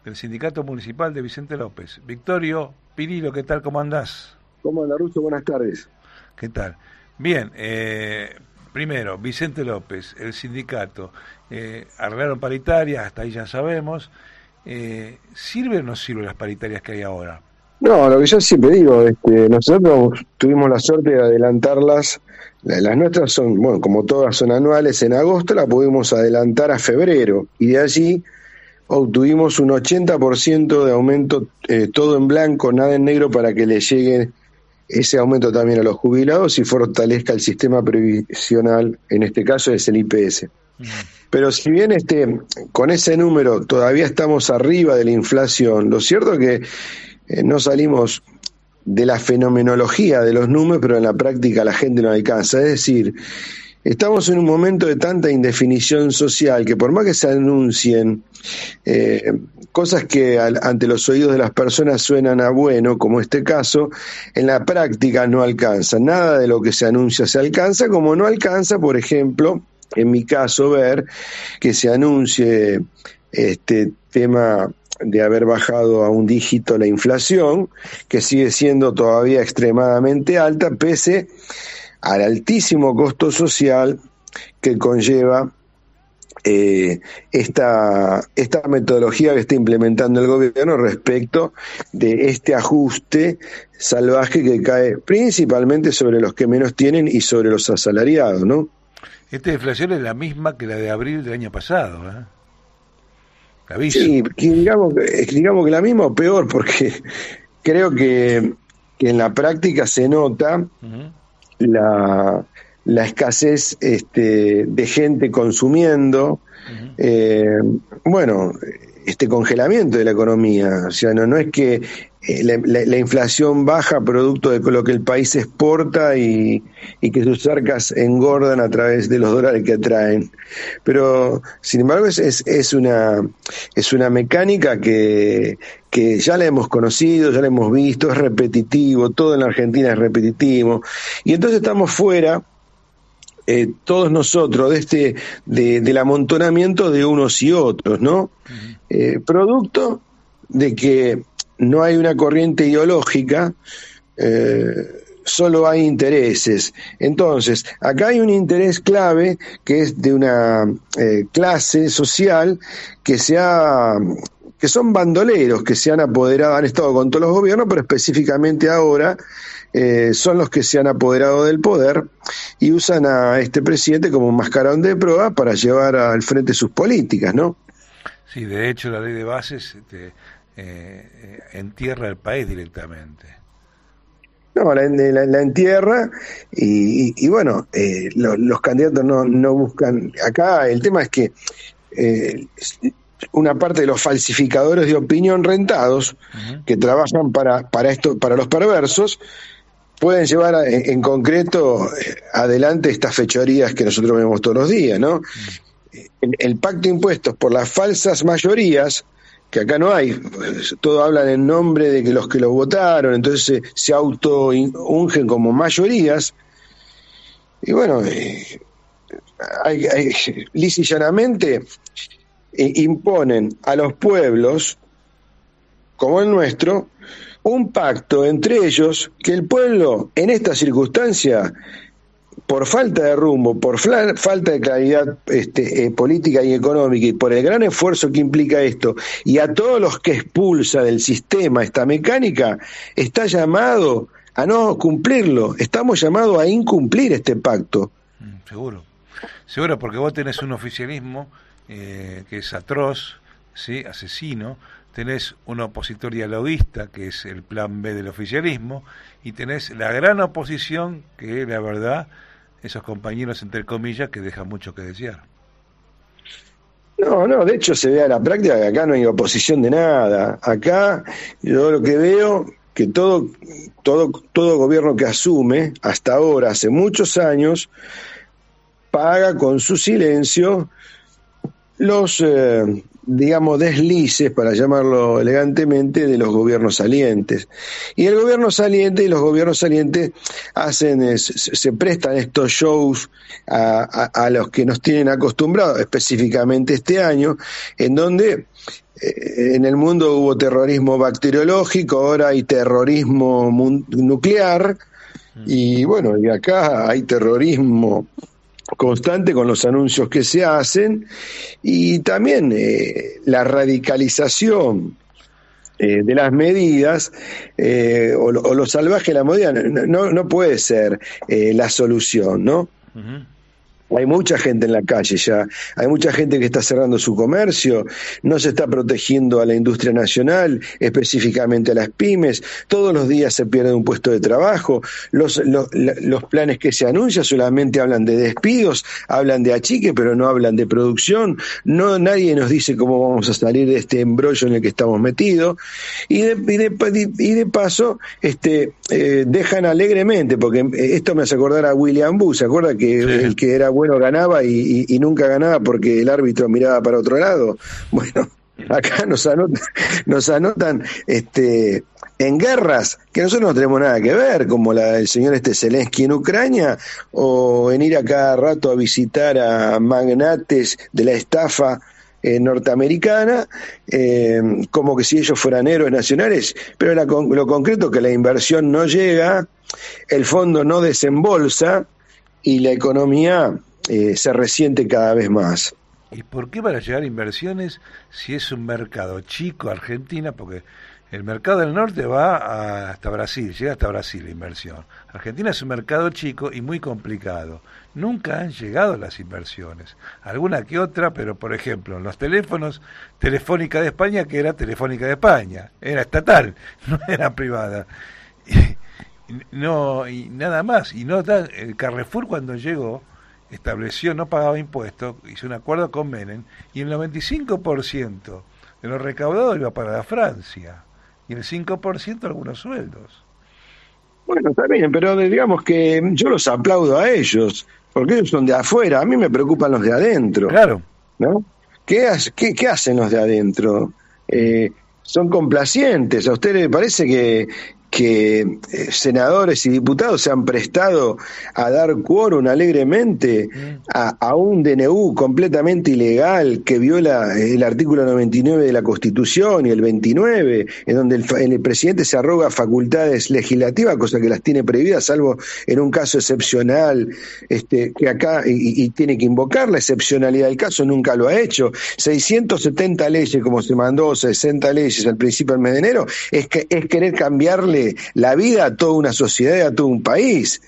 del Sindicato Municipal de Vicente López. Victorio Pirillo, ¿qué tal? ¿Cómo andás? ¿Cómo anda, Russo? Buenas tardes. ¿Qué tal? Bien, primero, Vicente López, el sindicato, arreglaron paritarias, hasta ahí ya sabemos. ¿Sirve o no sirven las paritarias que hay ahora? No, lo que yo siempre digo, nosotros tuvimos la suerte de adelantarlas. Las nuestras son, bueno, como todas son anuales, en agosto la pudimos adelantar a febrero y de allí obtuvimos un 80% de aumento, todo en blanco, nada en negro, para que le llegue ese aumento también a los jubilados y fortalezca el sistema previsional, en este caso es el IPS. Mm. Pero si bien con ese número todavía estamos arriba de la inflación, lo cierto es que no salimos de la fenomenología de los números, pero en la práctica la gente no alcanza. Es decir, estamos en un momento de tanta indefinición social que por más que se anuncien cosas que ante los oídos de las personas suenan a bueno, como este caso, en la práctica no alcanza. Nada de lo que se anuncia se alcanza, como no alcanza, por ejemplo, en mi caso, ver que se anuncie este tema de haber bajado a un dígito la inflación, que sigue siendo todavía extremadamente alta, pese al altísimo costo social que conlleva esta metodología que está implementando el gobierno respecto de este ajuste salvaje que cae principalmente sobre los que menos tienen y sobre los asalariados, ¿no? Esta inflación es la misma que la de abril del año pasado, ¿eh? Aviso. Sí, digamos que la misma o peor, porque creo que en la práctica se nota Ujú. la, la escasez de gente consumiendo, Ujú. eh, bueno, este congelamiento de la economía. O sea, no es que la inflación baja producto de lo que el país exporta y que sus arcas engordan a través de los dólares que traen. Pero, sin embargo, es una mecánica que ya la hemos conocido, ya la hemos visto, es repetitivo, todo en la Argentina es repetitivo. Y entonces estamos fuera, todos nosotros, del amontonamiento de unos y otros, ¿no? Ujú. Producto de que no hay una corriente ideológica, solo hay intereses. Entonces, acá hay un interés clave que es de una clase social que que son bandoleros, que se han apoderado, han estado con todos los gobiernos, pero específicamente ahora son los que se han apoderado del poder y usan a este presidente como un mascarón de prueba para llevar al frente sus políticas, ¿no? Sí, de hecho la ley de bases entierra el país directamente. No, la entierra y bueno, los candidatos no buscan. Acá el tema es que eh, una parte de los falsificadores de opinión rentados Ujú. que trabajan para los perversos pueden llevar en concreto adelante estas fechorías que nosotros vemos todos los días, ¿no? Mm. El pacto de impuestos por las falsas mayorías, que acá no hay, todo hablan en nombre de que los votaron, entonces se auto-ungen como mayorías, y bueno, lisa y llanamente imponen a los pueblos, como el nuestro, un pacto entre ellos que el pueblo en esta circunstancia, por falta de rumbo, por falta de claridad política y económica y por el gran esfuerzo que implica esto, y a todos los que expulsa del sistema esta mecánica, está llamado a no cumplirlo, estamos llamados a incumplir este pacto. Seguro. Seguro, porque vos tenés un oficialismo que es atroz, ¿sí? Asesino, tenés un opositor dialoguista, que es el plan B del oficialismo, y tenés la gran oposición, que la verdad, esos compañeros entre comillas, que dejan mucho que desear. No, de hecho se ve a la práctica que acá no hay oposición de nada. Acá yo lo que veo que todo gobierno que asume hasta ahora, hace muchos años, paga con su silencio los digamos, deslices, para llamarlo elegantemente, de los gobiernos salientes. Y el gobierno saliente y los gobiernos salientes se prestan estos shows a los que nos tienen acostumbrados, específicamente este año, en donde en el mundo hubo terrorismo bacteriológico, ahora hay terrorismo nuclear, y bueno, y acá hay terrorismo constante con los anuncios que se hacen, y también la radicalización de las medidas, o lo salvaje de la medida no puede ser la solución, ¿no? Uh-huh. Hay mucha gente en la calle ya, hay mucha gente que está cerrando su comercio, no se está protegiendo a la industria nacional, específicamente a las pymes, todos los días se pierde un puesto de trabajo, los planes que se anuncian solamente hablan de despidos, hablan de achique, pero no hablan de producción, nadie nos dice cómo vamos a salir de este embrollo en el que estamos metidos, y de paso dejan alegremente, porque esto me hace acordar a William Booth, ¿se acuerda que Sí. el que era bueno ganaba y nunca ganaba porque el árbitro miraba para otro lado? Bueno, acá nos anotan en guerras que nosotros no tenemos nada que ver, como la del señor Zelensky en Ucrania, o en ir a cada rato a visitar a magnates de la estafa norteamericana, como que si ellos fueran héroes nacionales, pero lo concreto es que la inversión no llega, el fondo no desembolsa y la economía se resiente cada vez más. ¿Y por qué para llegar a inversiones si es un mercado chico Argentina? Porque el mercado del norte va hasta Brasil, llega hasta Brasil la inversión. Argentina es un mercado chico y muy complicado. Nunca han llegado las inversiones. Alguna que otra, pero por ejemplo, en los teléfonos, Telefónica de España, que era Telefónica de España, era estatal, no era privada. No, y nada más. Y no el Carrefour cuando llegó estableció, no pagaba impuestos, hizo un acuerdo con Menem, y el 95% de lo recaudado iba para la Francia, y el 5% algunos sueldos. Bueno, está bien, pero digamos que yo los aplaudo a ellos, porque ellos son de afuera, a mí me preocupan los de adentro, Claro. ¿no? ¿Qué hacen los de adentro? Son complacientes. ¿A usted le parece que senadores y diputados se han prestado a dar quórum alegremente a un DNU completamente ilegal que viola el artículo 99 de la Constitución y el 29, en donde el presidente se arroga facultades legislativas, cosa que las tiene prohibidas, salvo en un caso excepcional, que acá y tiene que invocar la excepcionalidad del caso, nunca lo ha hecho? 670 leyes, como se mandó, 60 leyes al principio del mes de enero, es querer cambiarle la vida a toda una sociedad y a todo un país.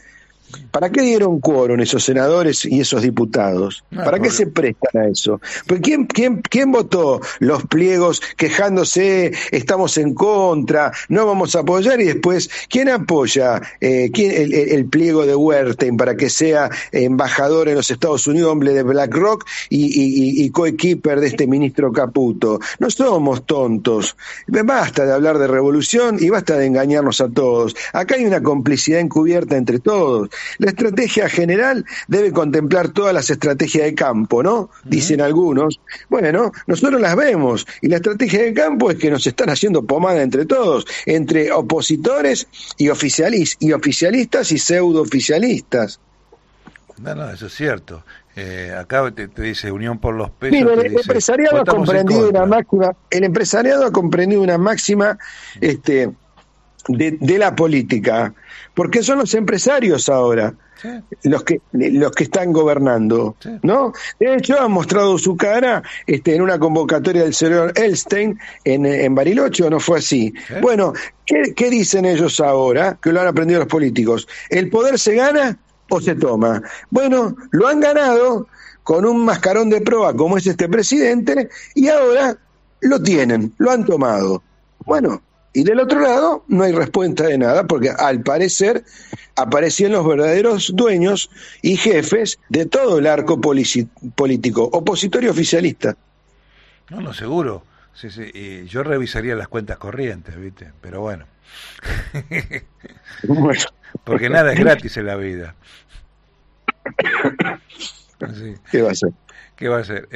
¿Para qué dieron quórum esos senadores y esos diputados? ¿Para qué se prestan a eso? Pues ¿quién votó los pliegos quejándose, estamos en contra, no vamos a apoyar? Y después, ¿quién apoya el pliego de Wertheim para que sea embajador en los Estados Unidos, hombre de BlackRock y coequiper de este ministro Caputo? No somos tontos. Basta de hablar de revolución y basta de engañarnos a todos. Acá hay una complicidad encubierta entre todos. La estrategia general debe contemplar todas las estrategias de campo, ¿no? Dicen algunos. Bueno, nosotros las vemos, y la estrategia de campo es que nos están haciendo pomada entre todos, entre opositores y oficialistas y pseudo-oficialistas. No, eso es cierto. Acá te dice Unión por los Pesos. Mira, el empresariado ha comprendido una máxima, el empresariado ha comprendido una máxima de la política, porque son los empresarios ahora, sí, los que están gobernando, sí, ¿no? De hecho, han mostrado su cara en una convocatoria del señor Elstein en Bariloche, ¿o no fue así? ¿Sí? Bueno, ¿qué dicen ellos ahora, que lo han aprendido los políticos? ¿El poder se gana o se toma? Bueno, lo han ganado con un mascarón de proa como es este presidente, y ahora lo tienen, lo han tomado. Bueno, y del otro lado no hay respuesta de nada, porque al parecer aparecían los verdaderos dueños y jefes de todo el arco político, opositor y oficialista. No, seguro. Sí, y yo revisaría las cuentas corrientes, ¿viste? Pero bueno. Porque nada es gratis en la vida. Sí. ¿Qué va a ser? ¿Qué va a ser?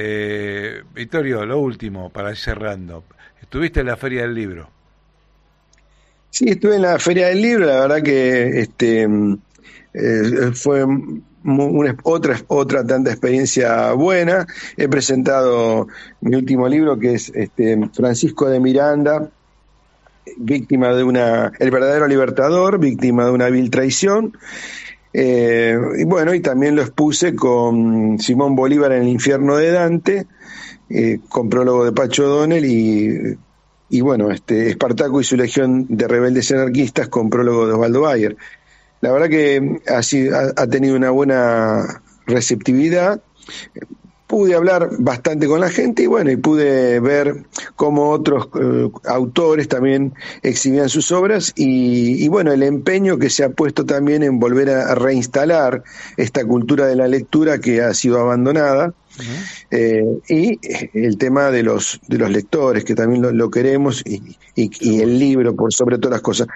Vittorio, lo último, para ir cerrando. Estuviste en la Feria del Libro. Sí, estuve en la Feria del Libro, la verdad que fue otra tanta experiencia buena. He presentado mi último libro, que es Francisco de Miranda, víctima de el verdadero libertador, víctima de una vil traición. Y bueno, y también lo expuse con Simón Bolívar en el infierno de Dante, con prólogo de Pacho O'Donnell y bueno, Espartaco y su legión de rebeldes anarquistas con prólogo de Osvaldo Bayer. La verdad que ha tenido una buena receptividad. Pude hablar bastante con la gente y bueno, y pude ver cómo otros autores también exhibían sus obras y bueno, el empeño que se ha puesto también en volver a reinstalar esta cultura de la lectura que ha sido abandonada. Uh-huh. Y el tema de los lectores, que también lo queremos, y el libro por sobre todas las cosas.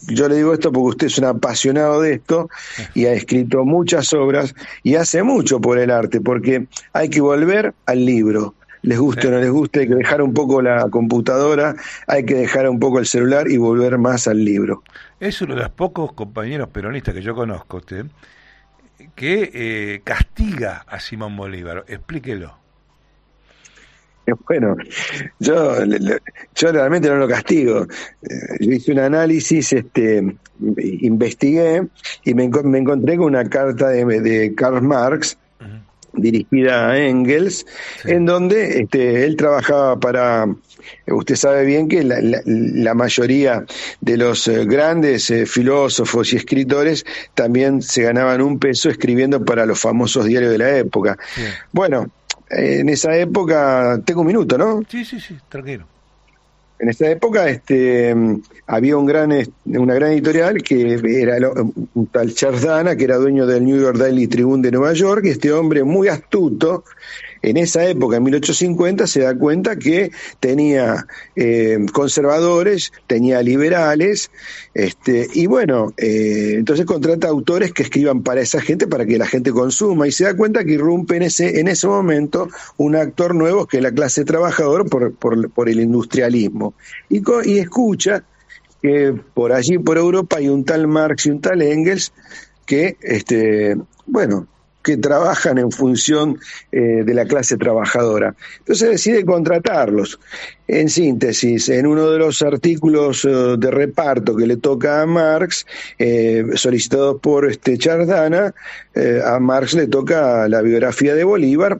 Yo le digo esto porque usted es un apasionado de esto y ha escrito muchas obras y hace mucho por el arte, porque hay que volver al libro. Les guste o no les guste, hay que dejar un poco la computadora, hay que dejar un poco el celular y volver más al libro. Es uno de los pocos compañeros peronistas que yo conozco, usted, que castiga a Simón Bolívar. Explíquelo. Bueno, yo realmente no lo castigo. Yo hice un análisis, investigué y me encontré con una carta de Karl Marx, uh-huh, dirigida a Engels, sí, en donde él trabajaba para... Usted sabe bien que la mayoría de los grandes filósofos y escritores también se ganaban un peso escribiendo para los famosos diarios de la época. Sí. Bueno, en esa época, tengo un minuto, ¿no? Sí, tranquilo. En esa época había una gran editorial que era un tal Charles Dana, que era dueño del New York Daily Tribune de Nueva York, y este hombre muy astuto, en esa época, en 1850, se da cuenta que tenía conservadores, tenía liberales, y bueno, entonces contrata autores que escriban para esa gente, para que la gente consuma, y se da cuenta que irrumpe en ese momento un actor nuevo que es la clase trabajadora por el industrialismo, y escucha que por allí, por Europa, hay un tal Marx y un tal Engels que, que trabajan en función de la clase trabajadora. Entonces decide contratarlos. En síntesis, en uno de los artículos de reparto que le toca a Marx, solicitados por Charles Dana, a Marx le toca la biografía de Bolívar,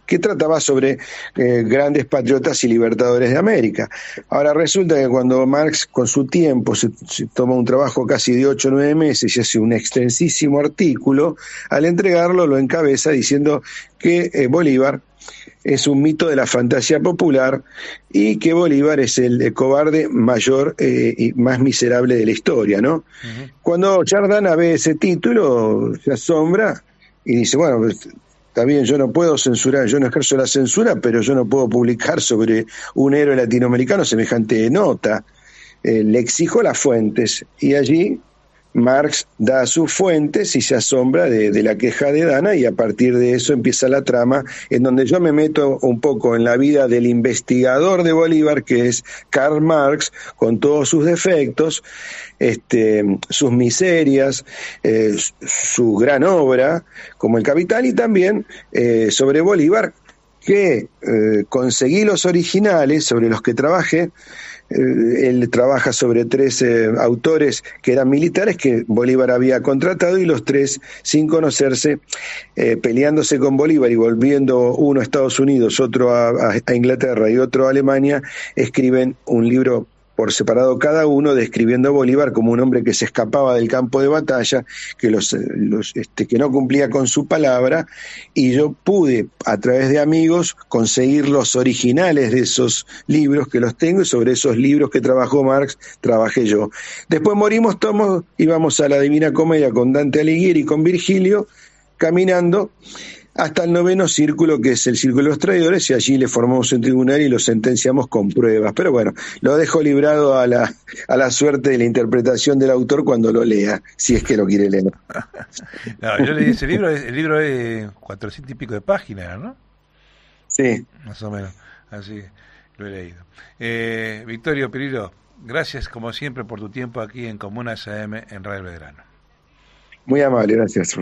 que trataba sobre grandes patriotas y libertadores de América. Ahora resulta que cuando Marx con su tiempo se toma un trabajo casi de 8 o 9 meses y hace un extensísimo artículo, al entregarlo lo encabeza diciendo que Bolívar es un mito de la fantasía popular y que Bolívar es el cobarde mayor y más miserable de la historia, ¿no? Uh-huh. Cuando Charles Dana ve ese título, se asombra y dice, bueno, pues, está bien, yo no puedo censurar, yo no ejerzo la censura, pero yo no puedo publicar sobre un héroe latinoamericano semejante nota. Le exijo las fuentes y allí Marx da sus fuentes y se asombra de la queja de Dana, y a partir de eso empieza la trama en donde yo me meto un poco en la vida del investigador de Bolívar, que es Karl Marx, con todos sus defectos, sus miserias, su gran obra como El Capital, y también sobre Bolívar, que conseguí los originales sobre los que trabajé. Él trabaja sobre 3 autores que eran militares que Bolívar había contratado, y los 3, sin conocerse, peleándose con Bolívar y volviendo uno a Estados Unidos, otro a Inglaterra y otro a Alemania, escriben un libro por separado cada uno, describiendo a Bolívar como un hombre que se escapaba del campo de batalla, que que no cumplía con su palabra, y yo pude, a través de amigos, conseguir los originales de esos libros, que los tengo, y sobre esos libros que trabajó Marx, trabajé yo. Después morimos todos, íbamos a la Divina Comedia con Dante Alighieri y con Virgilio, caminando, hasta el noveno círculo, que es el círculo de los traidores, y allí le formamos un tribunal y lo sentenciamos con pruebas. Pero bueno, lo dejo librado a la suerte de la interpretación del autor cuando lo lea, si es que lo quiere leer. No, yo leí ese libro, el libro es 400 y pico de páginas, ¿no? Sí, Más o menos, así lo he leído. Victorio Pirillo, gracias como siempre por tu tiempo aquí en Comunas AM en Radio Belgrano. muy amable, gracias.